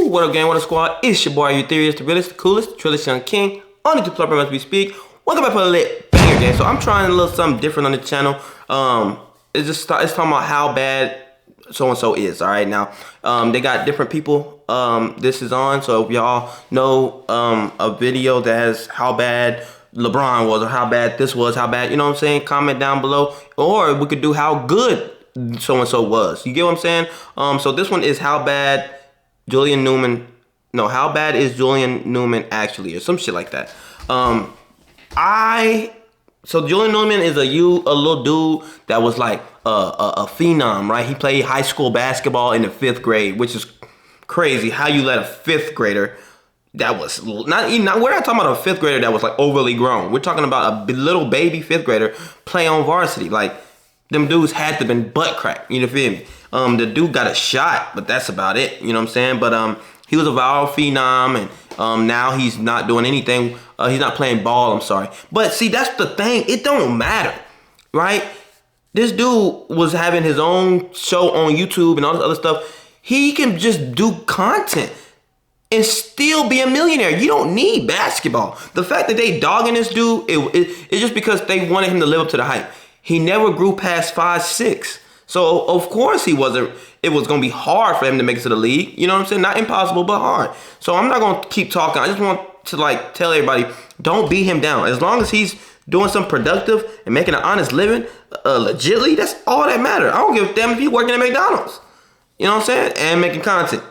What up, gang? What up, squad? It's your boy, Eutherius, the realest, the coolest, the trillest young king. On the two club as we speak. Welcome back for a lit banger, gang. So I'm trying a little something different on the channel. It's talking about how bad so and so is. All right, now they got different people. This is on. So if y'all know a video that has how bad LeBron was, or how bad this was, how bad, you know what I'm saying? Comment down below, or we could do how good so and so was. You get what I'm saying? So this one is how bad Julian Newman. No, how bad is Julian Newman actually, or some shit like that. So Julian Newman is a little dude that was like a phenom, right? He played high school basketball in the 5th grade, which is crazy. How you let a 5th grader that was we're not talking about a 5th grader that was like overly grown. We're talking about a little baby 5th grader play on varsity. Like, them dudes had to been butt crack. You know, feel me? The dude got a shot, but that's about it. You know what I'm saying? But he was a viral phenom, and now he's not doing anything. He's not playing ball, I'm sorry. But see, that's the thing. It don't matter, right? This dude was having his own show on YouTube and all this other stuff. He can just do content and still be a millionaire. You don't need basketball. The fact that they dogging this dude, it's just because they wanted him to live up to the hype. He never grew past 5'6". So of course it was gonna be hard for him to make it to the league. You know what I'm saying? Not impossible, but hard. So I'm not gonna keep talking. I just want to like tell everybody, don't beat him down. As long as he's doing something productive and making an honest living, legitly, that's all that matters. I don't give a damn if he's working at McDonald's. You know what I'm saying? And making content.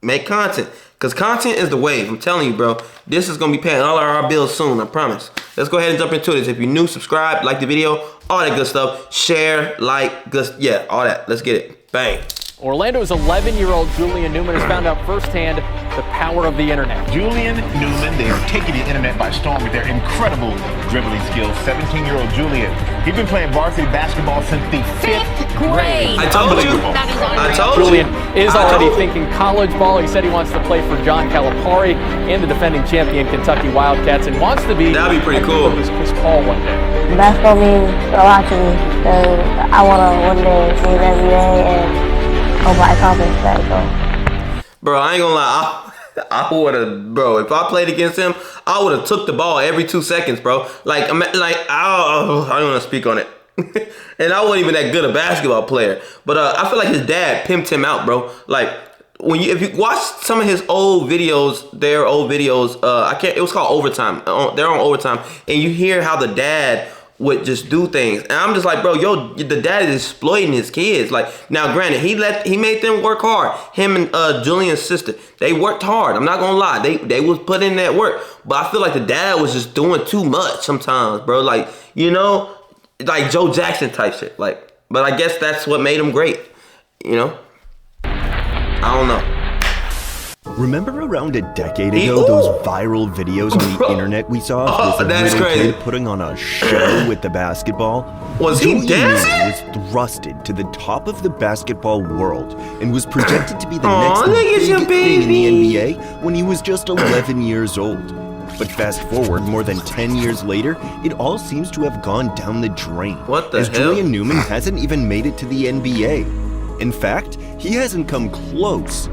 Make content. Because content is the wave. I'm telling you, bro. This is going to be paying all our bills soon, I promise. Let's go ahead and jump into this. If you're new, subscribe, like the video, all that good stuff. Share, like, yeah, all that. Let's get it. Bang. Orlando's 11-year-old Julian Newman has found out firsthand the power of the internet. Julian Newman, they are taking the internet by storm with their incredible dribbling skills. 17-year-old Julian, he's been playing varsity basketball since the 5th grade. I told you. I told you. Julian is already thinking college ball. He said he wants to play for John Calipari and the defending champion Kentucky Wildcats, and wants to be. That'd be pretty cool. Chris Paul one day. Basketball means a lot to me because I want to one day see the NBA and hope I accomplish that goal. Bro, I ain't gonna lie. I would have, bro. If I played against him, I would have took the ball every 2 seconds, bro. I don't want to speak on it. And I wasn't even that good a basketball player. But I feel like his dad pimped him out, bro. Like, if you watch some of his old videos, it was called Overtime. They're on Overtime, and you hear how the dad would just do things, and I'm just like, bro, the dad is exploiting his kids. Like, now granted, he made them work hard. Him and Julian's sister, they worked hard. I'm not gonna lie, they was putting in that work. But I feel like the dad was just doing too much sometimes, bro. Like, you know, like Joe Jackson type shit. Like, but I guess that's what made him great. You know, I don't know. Remember around a decade ago, those viral videos on the internet we saw with the little kid putting on a show with the basketball? Was he dancing? Was thrusted to the top of the basketball world and was projected to be the next big thing in the NBA when he was just 11 years old. But fast forward more than 10 years later, it all seems to have gone down the drain. What the hell? Julian Newman hasn't even made it to the NBA. In fact, he hasn't come close.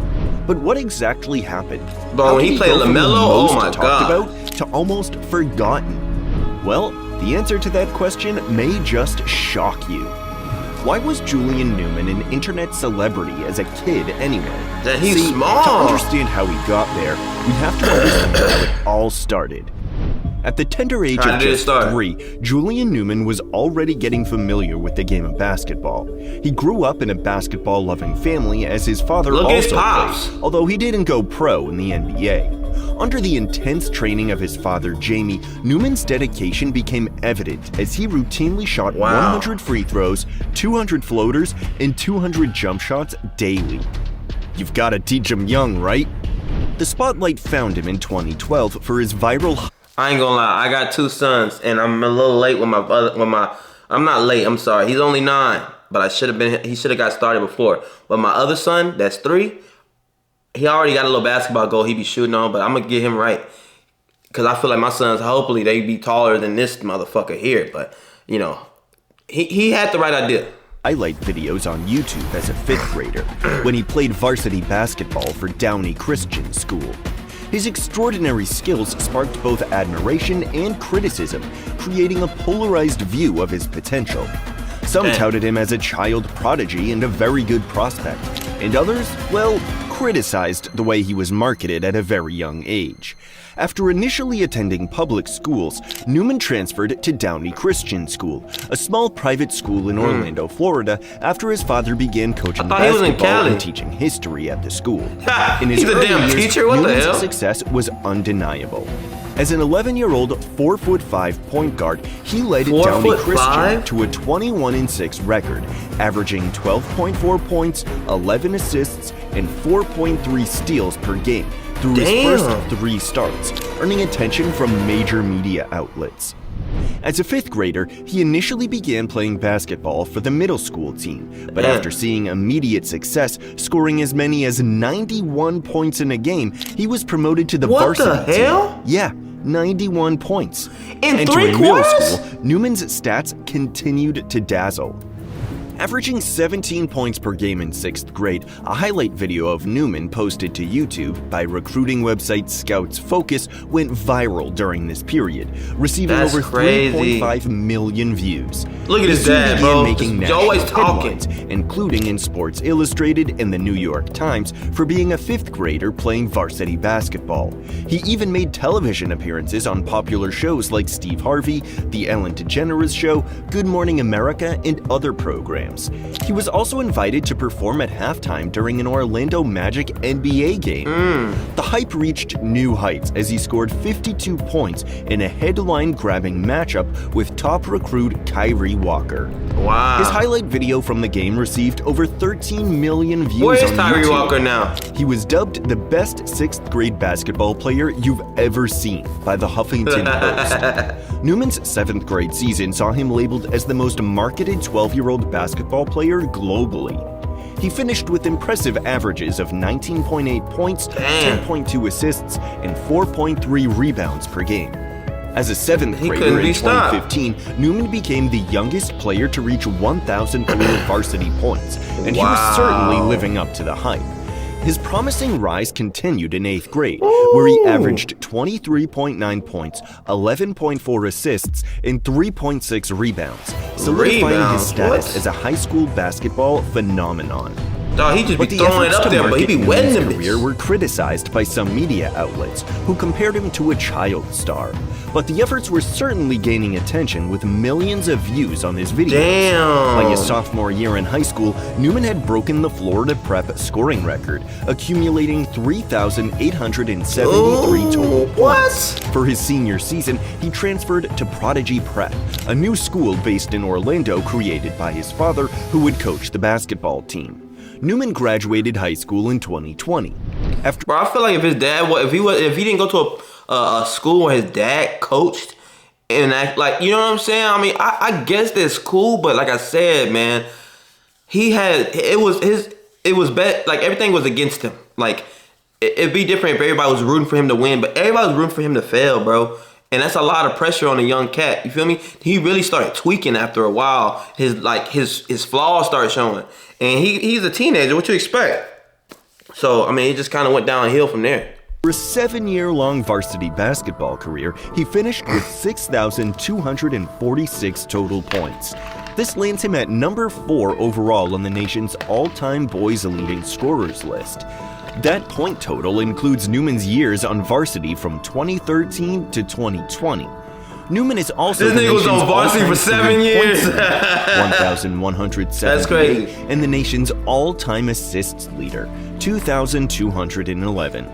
But what exactly happened? Bro, when he played LaMelo, oh my God. About to almost forgotten? Well, the answer to that question may just shock you. Why was Julian Newman an internet celebrity as a kid anyway? That he's small. To understand how he got there, we have to understand how it all started. At the tender age of just 3, Julian Newman was already getting familiar with the game of basketball. He grew up in a basketball-loving family as his father also played, although he didn't go pro in the NBA. Under the intense training of his father, Jamie, Newman's dedication became evident as he routinely shot 100 free throws, 200 floaters, and 200 jump shots daily. You've got to teach him young, right? The spotlight found him in 2012 for his viral... I ain't gonna lie, I got 2 sons, and I'm a little late with I'm not late, I'm sorry. He's only 9, but he should have got started before. But my other son, that's 3, he already got a little basketball goal he be shooting on, but I'm gonna get him right. Because I feel like my sons, hopefully they be taller than this motherfucker here. But, you know, he had the right idea. highlight videos on YouTube as a 5th grader when he played varsity basketball for Downey Christian School. His extraordinary skills sparked both admiration and criticism, creating a polarized view of his potential. Some touted him as a child prodigy and a very good prospect, and others, well, criticized the way he was marketed at a very young age. After initially attending public schools, Newman transferred to Downey Christian School, a small private school in Orlando, Florida, after his father began coaching basketball and teaching history at the school. In his early years, Newman's success was undeniable. As an 11-year-old, 4'5" point guard, he led Downey Christian to a 21-6 record, averaging 12.4 points, 11 assists, and 4.3 steals per game through his first 3 starts, earning attention from major media outlets. As a 5th grader, he initially began playing basketball for the middle school team, but after seeing immediate success, scoring as many as 91 points in a game, he was promoted to the varsity team. Yeah, 91 points. Entering middle school, Newman's stats continued to dazzle. Averaging 17 points per game in 6th grade, a highlight video of Newman posted to YouTube by recruiting website Scouts Focus went viral during this period, receiving over 3.5 million views. Look at his dad, bro. Making He's always talking, including in Sports Illustrated and the New York Times, for being a 5th grader playing varsity basketball. He even made television appearances on popular shows like Steve Harvey, The Ellen DeGeneres Show, Good Morning America, and other programs. He was also invited to perform at halftime during an Orlando Magic NBA game. The hype reached new heights as he scored 52 points in a headline-grabbing matchup with top recruit Kyrie Walker. Wow. His highlight video from the game received over 13 million views Where's on Kyrie YouTube. Walker now? He was dubbed the best 6th grade basketball player you've ever seen by the Huffington Post. Newman's 7th grade season saw him labeled as the most marketed 12-year-old basketball player globally. He finished with impressive averages of 19.8 points, 10.2 assists, and 4.3 rebounds per game. As a 7th grader in 2015, Newman became the youngest player to reach 1,000 career varsity points, and he was certainly living up to the hype. His promising rise continued in 8th grade, where he averaged 23.9 points, 11.4 assists, and 3.6 rebounds, solidifying his status as a high school basketball phenomenon. Dog, he just be throwing it up there, but he be wetting him. His career were criticized by some media outlets, who compared him to a child star. But the efforts were certainly gaining attention with millions of views on his videos. By his sophomore year in high school, Newman had broken the Florida Prep scoring record, accumulating 3,873 total points. For his senior season, he transferred to Prodigy Prep, a new school based in Orlando created by his father, who would coach the basketball team. Newman graduated high school in 2020. Bro, I feel like if his dad, if he didn't go to a school where his dad coached and act like, you know what I'm saying? I mean, I guess that's cool, but like I said, man, it was bad. Like everything was against him. Like it'd be different if everybody was rooting for him to win, but everybody was rooting for him to fail, bro. And that's a lot of pressure on a young cat. You feel me? He really started tweaking after a while. His flaws started showing. And he's a teenager. What you expect? So, I mean, it just kind of went downhill from there. For a 7-year-long varsity basketball career, he finished with 6,246 total points. This lands him at number 4 overall on the nation's all-time boys leading scorers list. That point total includes Newman's years on varsity from 2013 to 2020. Newman is also this nigga was on varsity for 7 years. 1,178. That's crazy. And the nation's all-time assists leader, 2,211.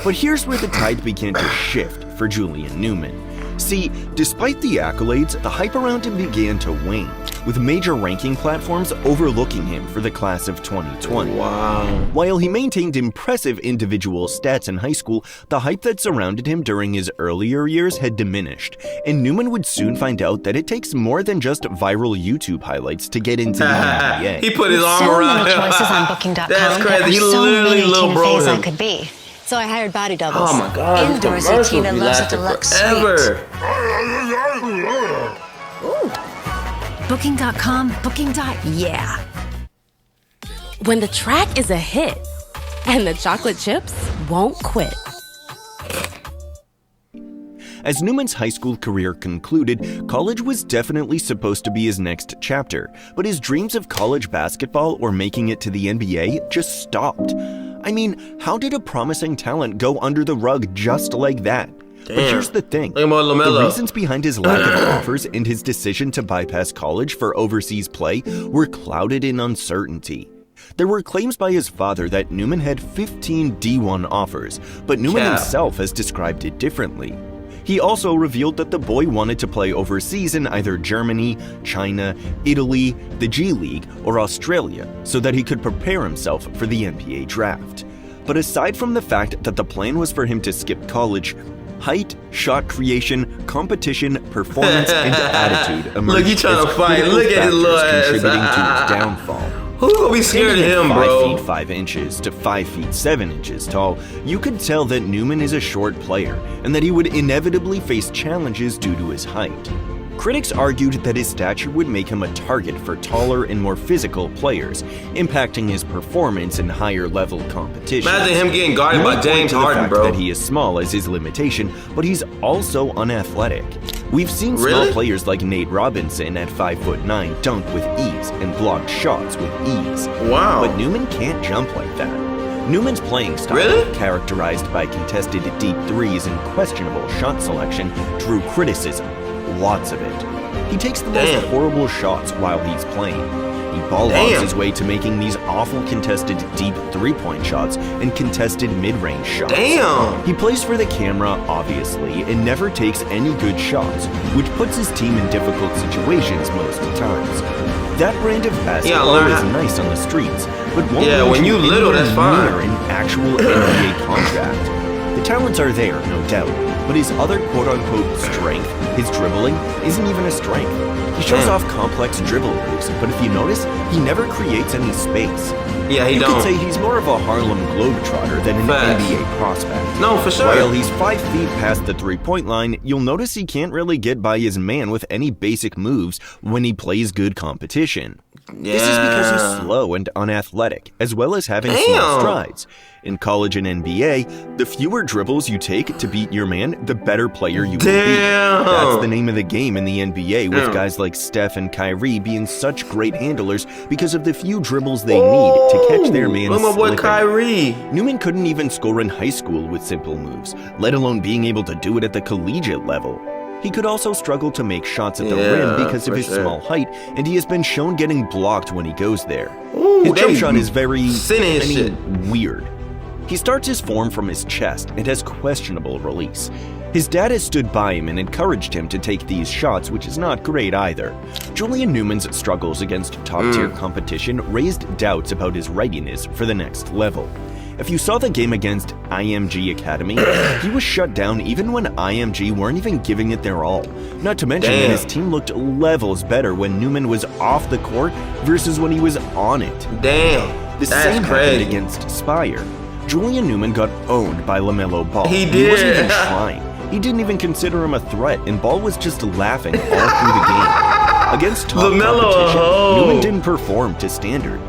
But here's where the tide began to shift for Julian Newman. See, despite the accolades, the hype around him began to wane, with major ranking platforms overlooking him for the class of 2020. Wow. While he maintained impressive individual stats in high school, the hype that surrounded him during his earlier years had diminished, and Newman would soon find out that it takes more than just viral YouTube highlights to get into the NBA. He put his arm around him. So many choices on Booking.com. That's crazy. He so literally many little bro him. I could be. So I hired body doubles. Oh my God, Indoors, Tina loves it to look sweet. Forever. Booking.com, yeah. When the track is a hit and the chocolate chips won't quit. As Newman's high school career concluded, college was definitely supposed to be his next chapter, but his dreams of college basketball or making it to the NBA just stopped. I mean, how did a promising talent go under the rug just like that? Damn. But here's the thing, the reasons behind his lack of offers and his decision to bypass college for overseas play were clouded in uncertainty. There were claims by his father that Newman had 15 D1 offers, but Newman himself has described it differently. He also revealed that the boy wanted to play overseas in either Germany, China, Italy, the G League, or Australia so that he could prepare himself for the NBA draft. But aside from the fact that the plan was for him to skip college, height, shot creation, competition, performance, and attitude emerged Look, he trying to as fight. critical Look at his little factors contributing to ass. his downfall. Who gonna be scared of him, bro? 5 feet 5 inches to 5 feet 7 inches tall, you could tell that Newman is a short player and that he would inevitably face challenges due to his height. Critics argued that his stature would make him a target for taller and more physical players, impacting his performance in higher-level competition. Imagine him getting guarded by James Harden, bro. That he is small as his limitation, but he's also unathletic. We've seen small players like Nate Robinson at 5'9" dunk with ease and block shots with ease. Wow. But Newman can't jump like that. Newman's playing style, characterized by contested deep threes and questionable shot selection, drew criticism. Lots of it. He takes the most horrible shots while he's playing. He ball hogs his way to making these awful contested deep three-point shots and contested mid-range shots. He plays for the camera, obviously, and never takes any good shots, which puts his team in difficult situations most times. That brand of basketball is nice on the streets, but won't when you little, that's fine. Near an actual NBA contract. The talents are there, no doubt, but his other quote-unquote strength, his dribbling, isn't even a strength. He shows off complex dribble moves, but if you notice, he never creates any space. Yeah, he you don't. could say he's more of a Harlem Globetrotter than an NBA prospect. No, for sure. While he's 5 feet past the three-point line, you'll notice he can't really get by his man with any basic moves when he plays good competition. This is because he's slow and unathletic, as well as having small strides. In college and NBA, the fewer dribbles you take to beat your man, the better player you will be. That's the name of the game in the NBA, with guys like Steph and Kyrie being such great handlers because of the few dribbles they need to catch their man slipping. Kyrie. Newman couldn't even score in high school with simple moves, let alone being able to do it at the collegiate level. He could also struggle to make shots at the rim because of his small height, and he has been shown getting blocked when he goes there. His jump shot is very, weird. He starts his form from his chest and has questionable release. His dad has stood by him and encouraged him to take these shots, which is not great either. Julian Newman's struggles against top-tier competition raised doubts about his readiness for the next level. If you saw the game against IMG Academy, he was shut down even when IMG weren't even giving it their all. Not to mention that his team looked levels better when Newman was off the court versus when he was on it. The same happened against Spire. Julian Newman got owned by LaMelo Ball. He wasn't even trying. He didn't even consider him a threat, and Ball was just laughing all through the game. Against top competition, Newman didn't perform to standard.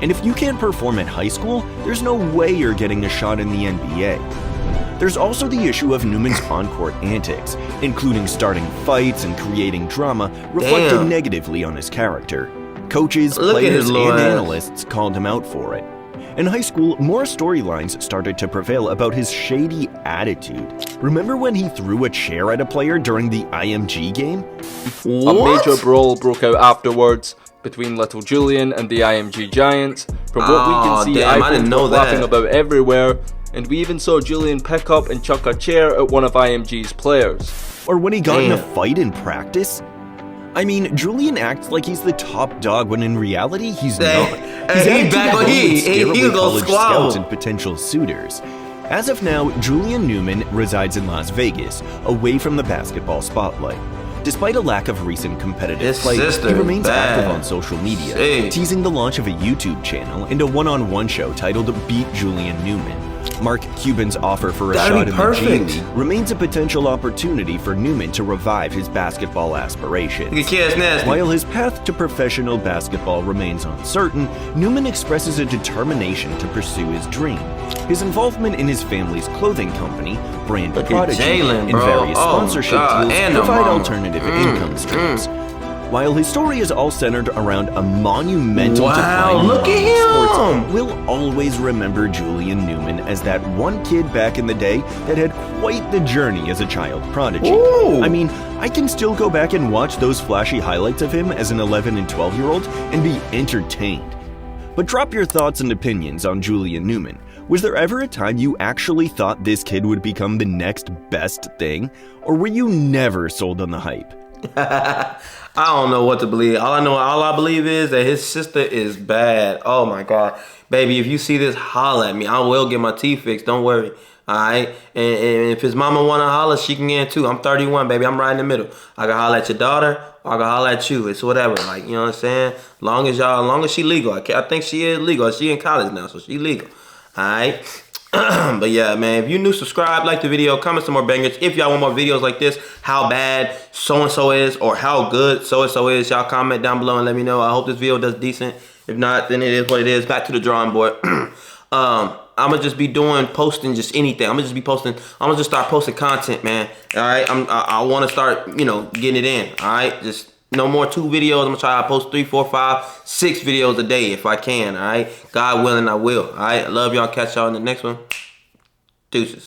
And if you can't perform at high school, there's no way you're getting a shot in the NBA. There's also the issue of Newman's on-court antics, including starting fights and creating drama, reflecting negatively on his character. Coaches, players, and analysts called him out for it. In high school, more storylines started to prevail about his shady attitude. Remember when he threw a chair at a player during the IMG game? A major brawl broke out afterwards between little Julian and the IMG Giants. From what we can see, iPhones were flapping about everywhere, and we even saw Julian pick up and chuck a chair at one of IMG's players. Or when he got in a fight in practice? I mean, Julian acts like he's the top dog when in reality he's not. He's back on college scouts and potential suitors. As of now, Julian Newman resides in Las Vegas, away from the basketball spotlight. Despite a lack of recent competitive play, he remains active on social media, teasing the launch of a YouTube channel and a one-on-one show titled Beat Julian Newman. Mark Cuban's offer for a shot in the G League remains a potential opportunity for Newman to revive his basketball aspirations. While his path to professional basketball remains uncertain, Newman expresses a determination to pursue his dream. His involvement in his family's clothing company, Brand Prodigy, and various sponsorship deals provide alternative income streams. While his story is all centered around a monumental decline in sports, we'll always remember Julian Newman as that one kid back in the day that had quite the journey as a child prodigy. I mean, I can still go back and watch those flashy highlights of him as an 11 and 12-year-old and be entertained. But drop your thoughts and opinions on Julian Newman. Was there ever a time you actually thought this kid would become the next best thing? Or were you never sold on the hype? I don't know what to believe. All I believe is that his sister is bad. Oh my God. Baby, if you see this, holla at me. I will get my teeth fixed. Don't worry. Alright? And if his mama wanna holler, she can get it too. I'm 31, baby. I'm right in the middle. I can holler at your daughter, or I can holler at you. It's whatever. Like, you know what I'm saying? Long as she legal. I think she is legal. She in college now, so she legal. Alright? But yeah, man, if you're new, subscribe, like the video, comment some more bangers. If y'all want more videos like this, how bad so-and-so is or how good so-and-so is, y'all comment down below and let me know. I hope this video does decent. If not, then it is what it is. Back to the drawing board. I'm gonna just be posting just anything. I'm gonna just start posting content, man. All right, I want to start, getting it in. All right, just no more 2 videos. I'm gonna try to post 3, 4, 5, 6 videos a day if I can. All right, God willing, I will. All right, I love y'all. Catch y'all in the next one. Deuces.